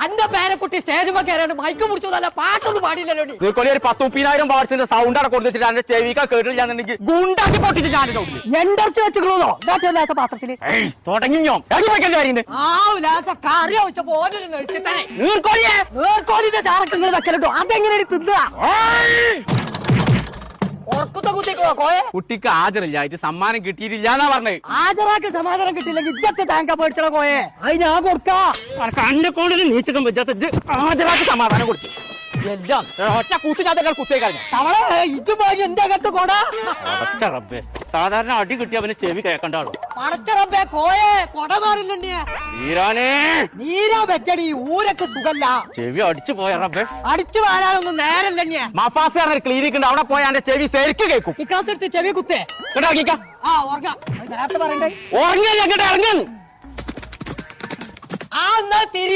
അന്റെ പേരെക്കുട്ടി സ്റ്റേജ് കയറിയാണ് മൈക്ക് മുറിച്ചു നല്ല പാട്ടൊന്നും പാടില്ലല്ലോ. ഒരു 10,000 വാട്സിന്റെ സൗണ്ട് അവിടെ കൊടുത്തിട്ട് എന്റെ ചെവിക്ക കേട്ടില്ലാന്നുണ്ടെങ്കിൽ ഗുണ്ടാക്കി പൊട്ടിച്ച് ഞാൻ എണ്ടർച്ച് വെച്ചുകളോ പാത്രത്തില് തുടങ്ങിയോ കറി വെച്ചപ്പോ നീർക്കോലിന്റെ ചാറക്കങ്ങൾ വെക്കലോ അതെങ്ങനെയാണ് തിന്നുക? കുട്ടിക്ക് ഹാജറില്ലായിട്ട് സമ്മാനം കിട്ടിയിട്ടില്ല എന്നാ പറഞ്ഞത്. ഹാജരാക്ക് സമാധാനം കിട്ടിയില്ലെങ്കിൽ ഇജ്ജത്തെ താങ്ക പേടിച്ചോ കോയെ അത് ഞാൻ കൊടുക്കാം. കണ്ടെ കൊണ്ട് നീച്ചക്കം വെച്ചാൽ ഹാജരാക്ക് സമാധാനം കൊടുത്തു. എല്ലാം ഒറ്റ കൂട്ടിനകത്ത് കുത്തിയെ കഴിഞ്ഞു. അവളെ ഇജു പോയി എന്റെ അകത്ത് കൊടാ. റബ്ബേ, സാധാരണ അടി കിട്ടി അവന് ചെവി കേൾക്കണ്ടാളോ. പടച്ചറബേ കോയെ കൊട മാറില്ലണ്ടേ നീരാ വെച്ചടി ഊരൊക്കെ സുഖല്ല. ചെവി അടിച്ചു പോയ റബ്ബേ. അടിച്ചു വാരാനൊന്നും നേരല്ലേ. മഫാസ് പറഞ്ഞ ക്ലിനിക് ഉണ്ട്, അവിടെ പോയാ എന്റെ ചെവി ശരിക്ക് കേൾക്കും. വികാസ് എടുത്ത് ചെവി കുത്തേ ഉറങ്ങിയല്ലേ ഇറങ്ങാന്ന്. ആ എന്നാ തിരി